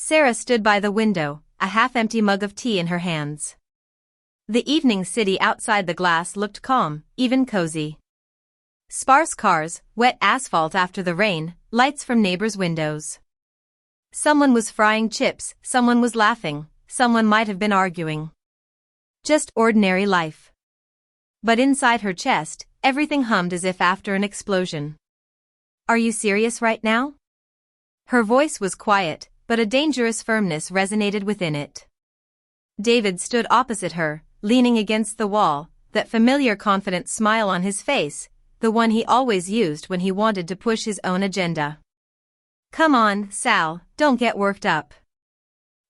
Sarah stood by the window, a half-empty mug of tea in her hands. The evening city outside the glass looked calm, even cozy. Sparse cars, wet asphalt after the rain, lights from neighbors' windows. Someone was frying chips, someone was laughing, someone might have been arguing. Just ordinary life. But inside her chest, everything hummed as if after an explosion. "Are you serious right now?" Her voice was quiet, but a dangerous firmness resonated within it. David stood opposite her, leaning against the wall, that familiar confident smile on his face, the one he always used when he wanted to push his own agenda. "Come on, Sal, don't get worked up."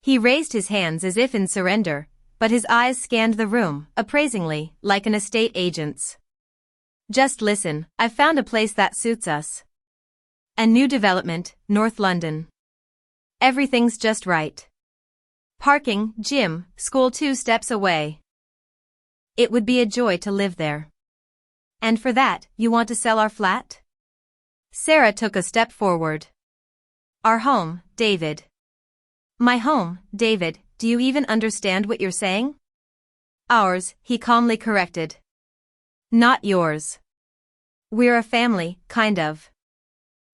He raised his hands as if in surrender, but his eyes scanned the room, appraisingly, like an estate agent's. "Just listen, I've found a place that suits us. A new development, North London. Everything's just right. Parking, gym, school 2 steps away. It would be a joy to live there." "And for that, you want to sell our flat?" Sarah took a step forward. "Our home, David." "My home, David, do you even understand what you're saying?" "Ours," he calmly corrected. "Not yours. We're a family, kind of."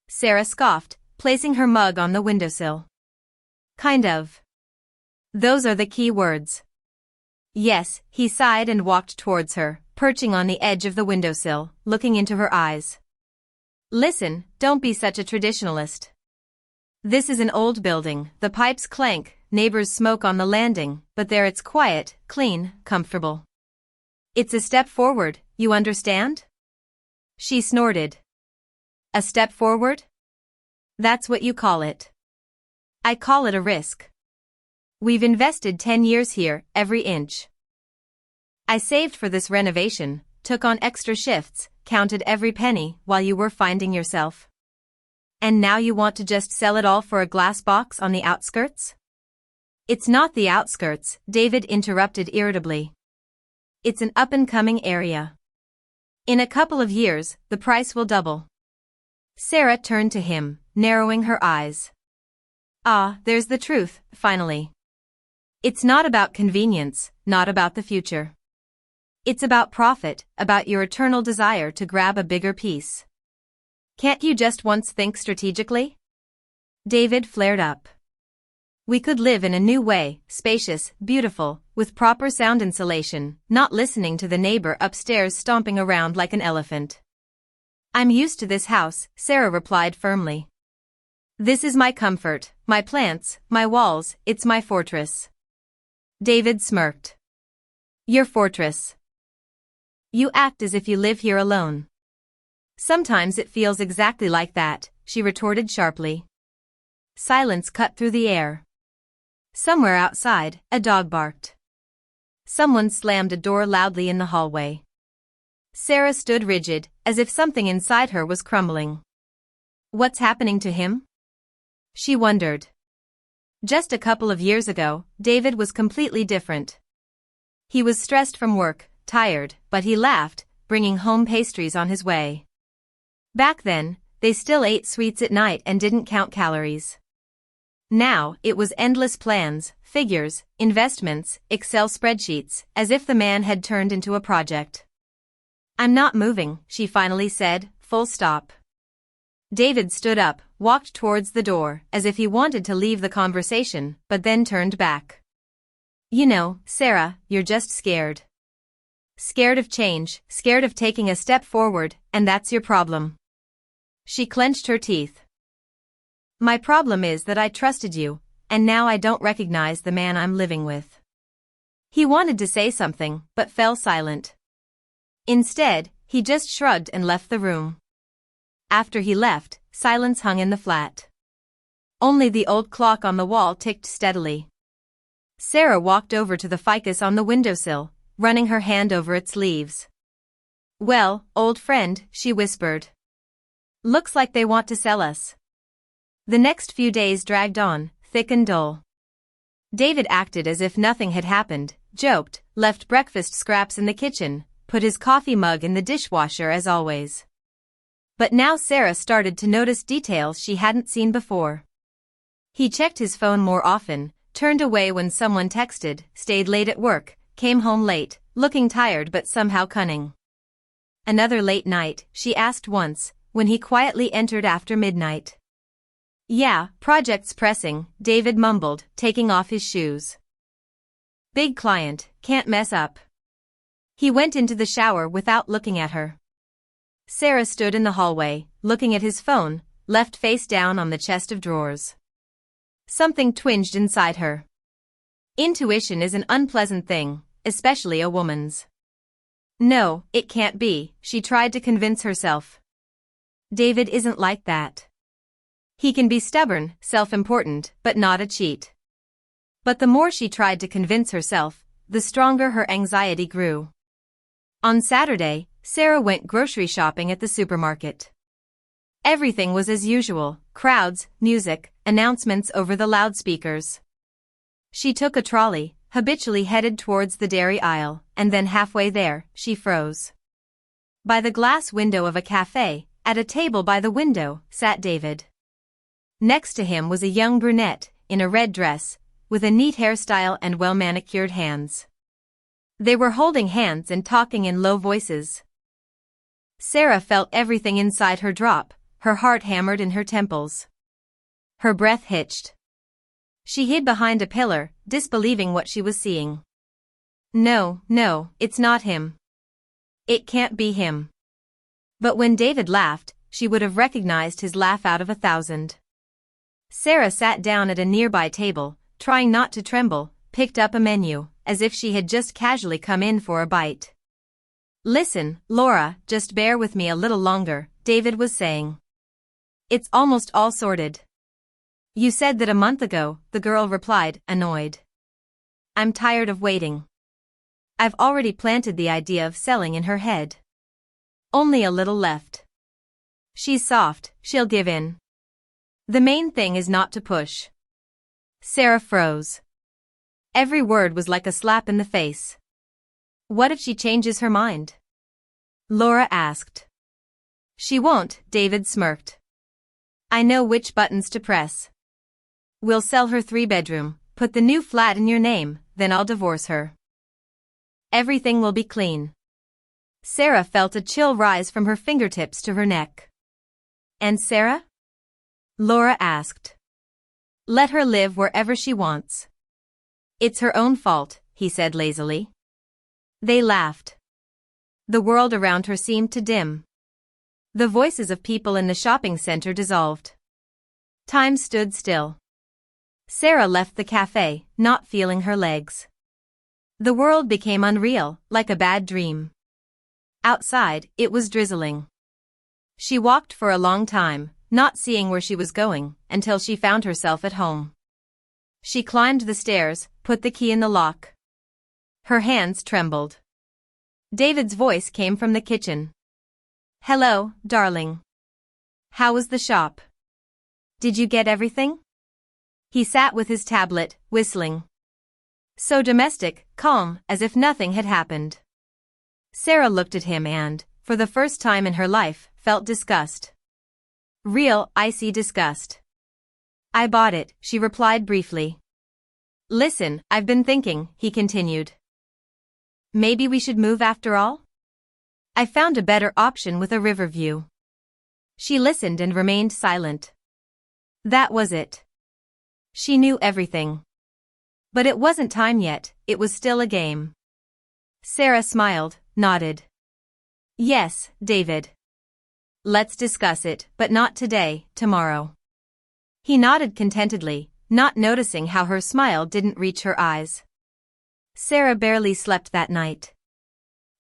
Sarah scoffed, placing her mug on the windowsill. "Kind of. Those are the key words." "Yes," he sighed and walked towards her, perching on the edge of the windowsill, looking into her eyes. "Listen, don't be such a traditionalist. This is an old building, the pipes clank, neighbors smoke on the landing, but there it's quiet, clean, comfortable. It's a step forward, you understand?" She snorted. "A step forward? That's what you call it. I call it a risk. We've invested 10 years here, every inch. I saved for this renovation, took on extra shifts, counted every penny while you were finding yourself. And now you want to just sell it all for a glass box on the outskirts?" "It's not the outskirts," David interrupted irritably. "It's an up-and-coming area. In a couple of years, the price will double." Sarah turned to him, narrowing her eyes. "Ah, there's the truth, finally. It's not about convenience, not about the future. It's about profit, about your eternal desire to grab a bigger piece. Can't you just once think strategically?" David flared up. "We could live in a new way, spacious, beautiful, with proper sound insulation, not listening to the neighbor upstairs stomping around like an elephant." "I'm used to this house," Sarah replied firmly. "This is my comfort, my plants, my walls, it's my fortress." David smirked. "Your fortress. You act as if you live here alone." "Sometimes it feels exactly like that," she retorted sharply. Silence cut through the air. Somewhere outside, a dog barked. Someone slammed a door loudly in the hallway. Sarah stood rigid, as if something inside her was crumbling. What's happening to him? She wondered. Just a couple of years ago, David was completely different. He was stressed from work, tired, but he laughed, bringing home pastries on his way. Back then, they still ate sweets at night and didn't count calories. Now, it was endless plans, figures, investments, Excel spreadsheets, as if the man had turned into a project. "I'm not moving," she finally said, full stop. David stood up, walked towards the door, as if he wanted to leave the conversation, but then turned back. "You know, Sarah, you're just scared. Scared of change, scared of taking a step forward, and that's your problem." She clenched her teeth. "My problem is that I trusted you, and now I don't recognize the man I'm living with." He wanted to say something, but fell silent. Instead, he just shrugged and left the room. After he left, silence hung in the flat. Only the old clock on the wall ticked steadily. Sarah walked over to the ficus on the windowsill, running her hand over its leaves. "Well, old friend," she whispered. "Looks like they want to sell us." The next few days dragged on, thick and dull. David acted as if nothing had happened, joked, left breakfast scraps in the kitchen, put his coffee mug in the dishwasher as always. But now Sarah started to notice details she hadn't seen before. He checked his phone more often, turned away when someone texted, stayed late at work, came home late, looking tired but somehow cunning. Another late night, she asked once, when he quietly entered after midnight. Yeah, project's pressing, David mumbled, taking off his shoes. Big client, can't mess up. He went into the shower without looking at her. Sarah stood in the hallway, looking at his phone, left face down on the chest of drawers. Something twinged inside her. Intuition is an unpleasant thing, especially a woman's. No, it can't be, she tried to convince herself. David isn't like that. He can be stubborn, self-important, but not a cheat. But the more she tried to convince herself, the stronger her anxiety grew. On Saturday, Sarah went grocery shopping at the supermarket. Everything was as usual, crowds, music, announcements over the loudspeakers. She took a trolley, habitually headed towards the dairy aisle, and then halfway there, she froze. By the glass window of a cafe, at a table by the window, sat David. Next to him was a young brunette, in a red dress, with a neat hairstyle and well-manicured hands. They were holding hands and talking in low voices. Sarah felt everything inside her drop, her heart hammered in her temples. Her breath hitched. She hid behind a pillar, disbelieving what she was seeing. No, it's not him. It can't be him. But when David laughed, she would have recognized his laugh out of 1,000. Sarah sat down at a nearby table, trying not to tremble, picked up a menu, as if she had just casually come in for a bite. Listen, Laura, just bear with me a little longer, David was saying. It's almost all sorted. You said that a month ago, the girl replied, annoyed. I'm tired of waiting. I've already planted the idea of selling in her head. Only a little left. She's soft, she'll give in. The main thing is not to push. Sarah froze. Every word was like a slap in the face. What if she changes her mind? Laura asked. She won't, David smirked. I know which buttons to press. We'll sell her 3-bedroom, put the new flat in your name, then I'll divorce her. Everything will be clean. Sarah felt a chill rise from her fingertips to her neck. And Sarah? Laura asked. Let her live wherever she wants. It's her own fault, he said lazily. They laughed. The world around her seemed to dim. The voices of people in the shopping center dissolved. Time stood still. Sarah left the cafe, not feeling her legs. The world became unreal, like a bad dream. Outside, it was drizzling. She walked for a long time, not seeing where she was going, until she found herself at home. She climbed the stairs, put the key in the lock. Her hands trembled. David's voice came from the kitchen. Hello, darling. How was the shop? Did you get everything? He sat with his tablet, whistling. So domestic, calm, as if nothing had happened. Sarah looked at him and, for the first time in her life, felt disgust. Real, icy disgust. I bought it, she replied briefly. Listen, I've been thinking, he continued. Maybe we should move after all? I found a better option with a river view. She listened and remained silent. That was it. She knew everything. But it wasn't time yet, it was still a game. Sarah smiled, nodded. Yes, David. Let's discuss it, but not today, tomorrow. He nodded contentedly, not noticing how her smile didn't reach her eyes. Sarah barely slept that night.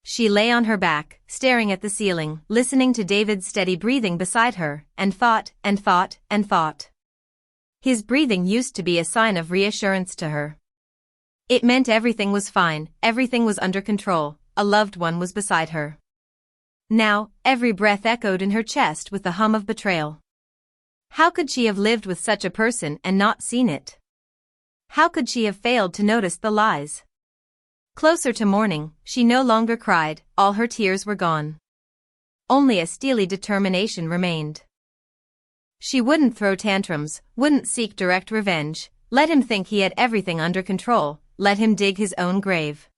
She lay on her back, staring at the ceiling, listening to David's steady breathing beside her, and thought. His breathing used to be a sign of reassurance to her. It meant everything was fine, everything was under control, a loved one was beside her. Now, every breath echoed in her chest with the hum of betrayal. How could she have lived with such a person and not seen it? How could she have failed to notice the lies? Closer to morning, she no longer cried, all her tears were gone. Only a steely determination remained. She wouldn't throw tantrums, wouldn't seek direct revenge, let him think he had everything under control, let him dig his own grave.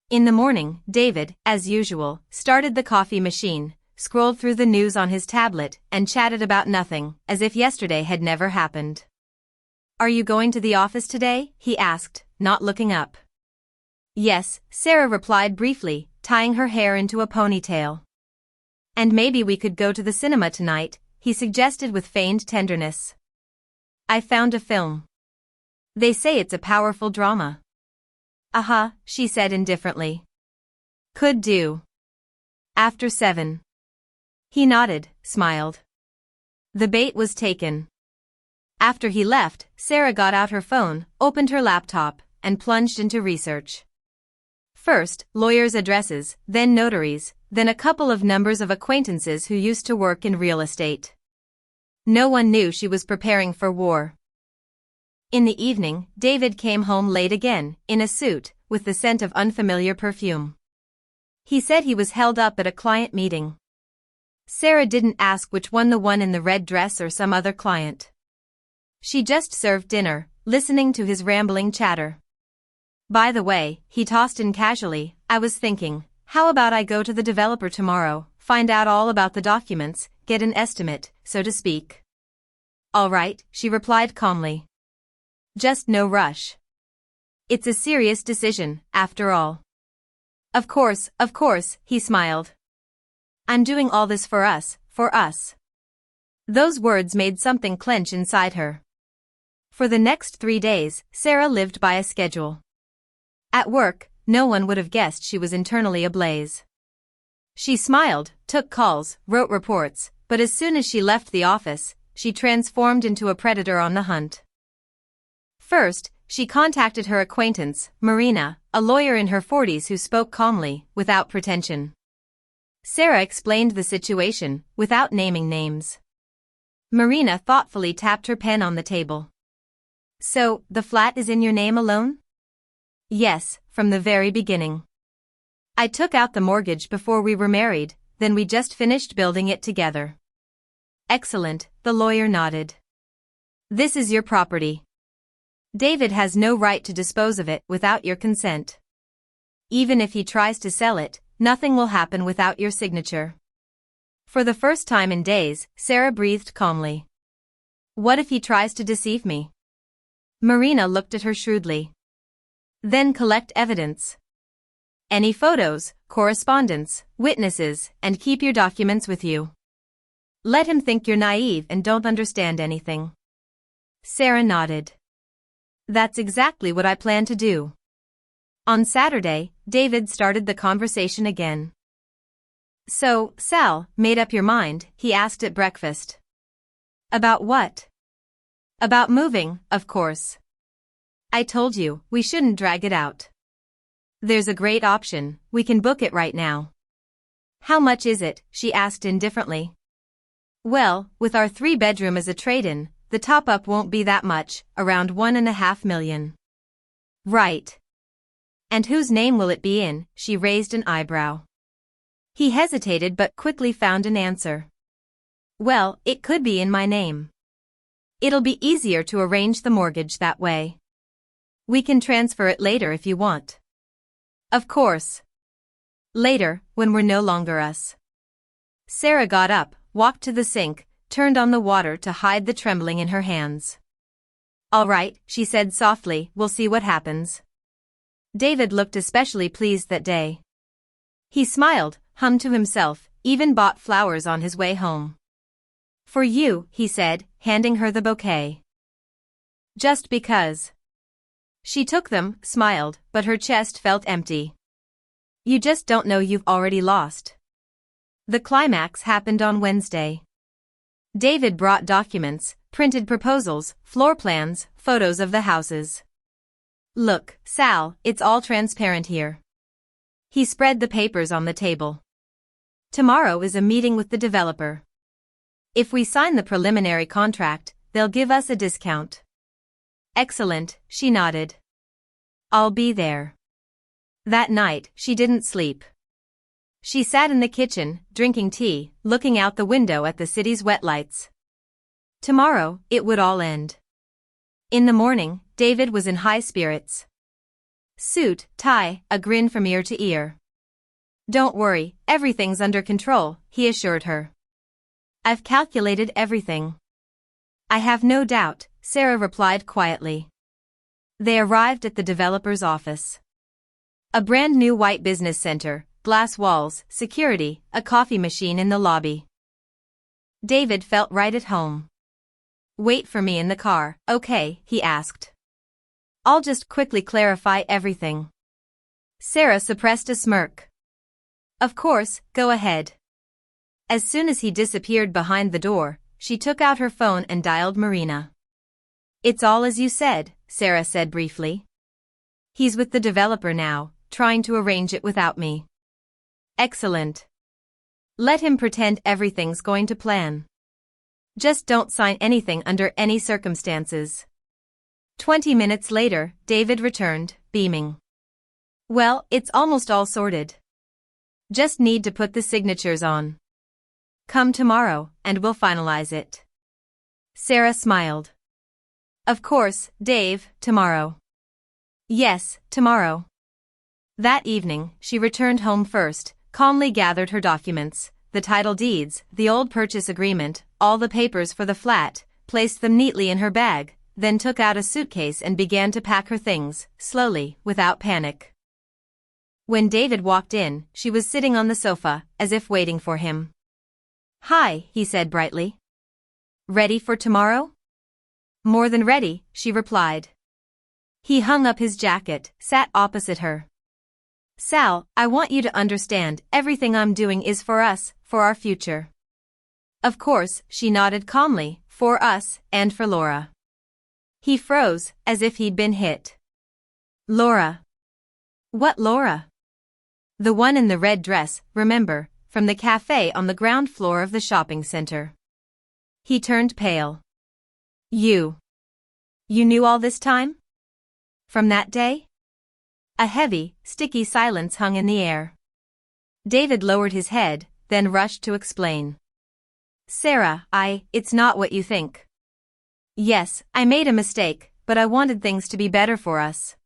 In the morning, David, as usual, started the coffee machine, scrolled through the news on his tablet, and chatted about nothing, as if yesterday had never happened. "Are you going to the office today?" he asked, not looking up. "Yes," Sarah replied briefly, tying her hair into a ponytail. "And maybe we could go to the cinema tonight," he suggested with feigned tenderness. "I found a film. They say it's a powerful drama." She said indifferently. "Could do. After 7. He nodded, smiled. The bait was taken. After he left, Sarah got out her phone, opened her laptop, and plunged into research. First, lawyers' addresses, then notaries, then a couple of numbers of acquaintances who used to work in real estate. No one knew she was preparing for war. In the evening, David came home late again, in a suit, with the scent of unfamiliar perfume. He said he was held up at a client meeting. Sarah didn't ask which one, the one in the red dress or some other client. She just served dinner, listening to his rambling chatter. "By the way," he tossed in casually, "I was thinking, how about I go to the developer tomorrow, find out all about the documents, get an estimate, so to speak?" "All right," she replied calmly. "Just no rush. It's a serious decision, after all." Of course," he smiled. "I'm doing all this for us, for us." Those words made something clench inside her. For the next 3 days, Sarah lived by a schedule. At work, no one would have guessed she was internally ablaze. She smiled, took calls, wrote reports, but as soon as she left the office, she transformed into a predator on the hunt. First, she contacted her acquaintance, Marina, a lawyer in her 40s who spoke calmly, without pretension. Sarah explained the situation, without naming names. Marina thoughtfully tapped her pen on the table. "So, the flat is in your name alone?" "Yes, from the very beginning. I took out the mortgage before we were married, then we just finished building it together." "Excellent," the lawyer nodded. "This is your property. David has no right to dispose of it without your consent. Even if he tries to sell it, nothing will happen without your signature." For the first time in days, Sarah breathed calmly. "What if he tries to deceive me?" Marina looked at her shrewdly. "Then collect evidence. Any photos, correspondence, witnesses, and keep your documents with you. Let him think you're naive and don't understand anything." Sarah nodded. "That's exactly what I plan to do." On Saturday, David started the conversation again. "So, Sal, made up your mind?" he asked at breakfast. "About what?" "About moving, of course. I told you, we shouldn't drag it out. There's a great option, we can book it right now." "How much is it?" she asked indifferently. "Well, with our 3-bedroom as a trade-in, the top-up won't be that much, around $1.5 million. "Right. And whose name will it be in?" She raised an eyebrow. He hesitated but quickly found an answer. "Well, it could be in my name. It'll be easier to arrange the mortgage that way. We can transfer it later if you want." "Of course. Later, when we're no longer us." Sarah got up, walked to the sink, turned on the water to hide the trembling in her hands. "All right," she said softly, "we'll see what happens." David looked especially pleased that day. He smiled, hummed to himself, even bought flowers on his way home. "For you," he said, handing her the bouquet. "Just because." She took them, smiled, but her chest felt empty. "You just don't know you've already lost." The climax happened on Wednesday. David brought documents, printed proposals, floor plans, photos of the houses. "Look, Sal, it's all transparent here." He spread the papers on the table. "Tomorrow is a meeting with the developer. If we sign the preliminary contract, they'll give us a discount." "Excellent," she nodded. "I'll be there." That night, she didn't sleep. She sat in the kitchen, drinking tea, looking out the window at the city's wet lights. Tomorrow, it would all end. In the morning, David was in high spirits. Suit, tie, a grin from ear to ear. "Don't worry, everything's under control," he assured her. "I've calculated everything." "I have no doubt," Sarah replied quietly. They arrived at the developer's office. A brand new white business center, glass walls, security, a coffee machine in the lobby. David felt right at home. "Wait for me in the car, okay?" he asked. "I'll just quickly clarify everything." Sarah suppressed a smirk. "Of course, go ahead." As soon as he disappeared behind the door, she took out her phone and dialed Marina. "It's all as you said," Sarah said briefly. "He's with the developer now, trying to arrange it without me." "Excellent. Let him pretend everything's going to plan. Just don't sign anything under any circumstances." 20 minutes later, David returned, beaming. "Well, it's almost all sorted. Just need to put the signatures on. Come tomorrow, and we'll finalize it." Sarah smiled. "Of course, Dave, tomorrow." "Yes, tomorrow." That evening, she returned home first, calmly gathered her documents, the title deeds, the old purchase agreement, all the papers for the flat, placed them neatly in her bag, then took out a suitcase and began to pack her things, slowly, without panic. When David walked in, she was sitting on the sofa, as if waiting for him. "Hi," he said brightly. "Ready for tomorrow?" "More than ready," she replied. He hung up his jacket, sat opposite her. "Sal, I want you to understand, everything I'm doing is for us, for our future." "Of course," she nodded calmly, "for us, and for Laura." He froze, as if he'd been hit. "Laura? What Laura?" "The one in the red dress, remember, from the cafe on the ground floor of the shopping center." He turned pale. You knew all this time? From that day?" A heavy, sticky silence hung in the air. David lowered his head, then rushed to explain. "Sarah, it's not what you think. Yes, I made a mistake, but I wanted things to be better for us.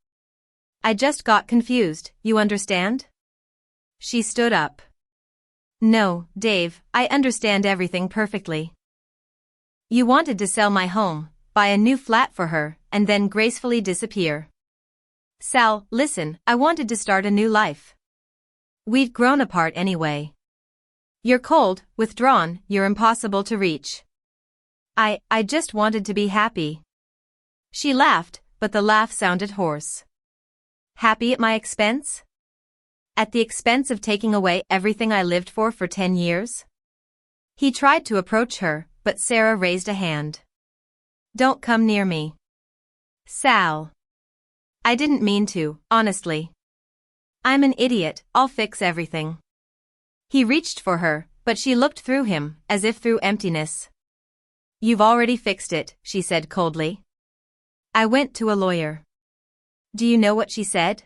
I just got confused, you understand?" She stood up. "No, Dave, I understand everything perfectly. You wanted to sell my home, buy a new flat for her, and then gracefully disappear. Sal, listen, I wanted to start a new life. We've grown apart anyway. You're cold, withdrawn, you're impossible to reach. I just wanted to be happy." She laughed, but the laugh sounded hoarse. "Happy at my expense? At the expense of taking away everything I lived for 10 years? He tried to approach her, but Sarah raised a hand. "Don't come near me." "Sal. I didn't mean to, honestly. I'm an idiot, I'll fix everything." He reached for her, but she looked through him, as if through emptiness. "You've already fixed it," she said coldly. "I went to a lawyer." "Do you know what she said?"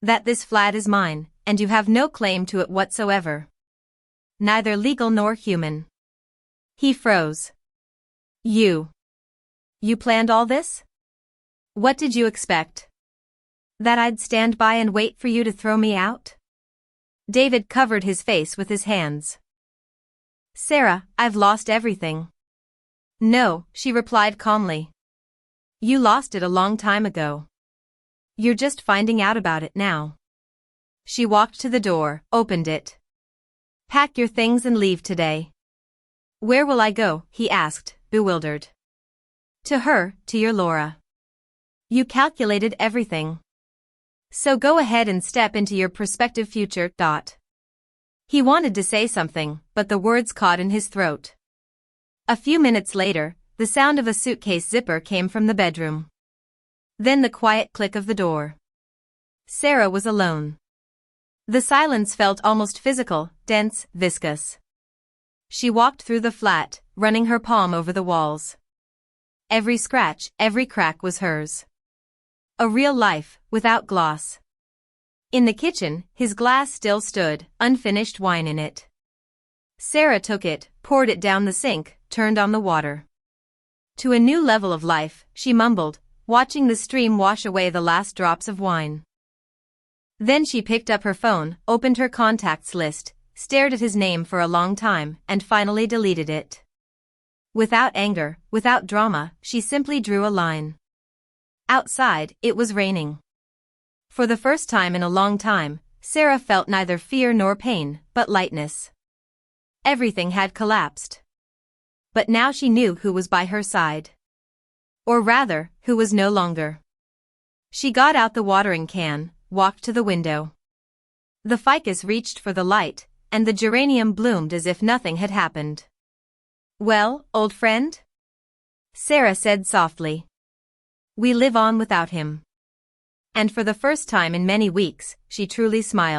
"That this flat is mine, and you have no claim to it whatsoever. Neither legal nor human." He froze. You planned all this? What did you expect? That I'd stand by and wait for you to throw me out?" David covered his face with his hands. "Sarah, I've lost everything." "No," she replied calmly. "You lost it a long time ago. You're just finding out about it now." She walked to the door, opened it. "Pack your things and leave today." "Where will I go?" he asked, bewildered. "To her, to your Laura. You calculated everything. So go ahead and step into your prospective future. He wanted to say something, but the words caught in his throat. A few minutes later, the sound of a suitcase zipper came from the bedroom. Then the quiet click of the door. Sarah was alone. The silence felt almost physical, dense, viscous. She walked through the flat, running her palm over the walls. Every scratch, every crack was hers. A real life, without gloss. In the kitchen, his glass still stood, unfinished wine in it. Sarah took it, poured it down the sink, turned on the water. To a new level of life, she mumbled, watching the stream wash away the last drops of wine. Then she picked up her phone, opened her contacts list, stared at his name for a long time, and finally deleted it. Without anger, without drama, she simply drew a line. Outside, it was raining. For the first time in a long time, Sarah felt neither fear nor pain, but lightness. Everything had collapsed. But now she knew who was by her side. Or rather, who was no longer. She got out the watering can, walked to the window. The ficus reached for the light, and the geranium bloomed as if nothing had happened. "Well, old friend?" Sarah said softly. "We live on without him." And for the first time in many weeks, she truly smiled.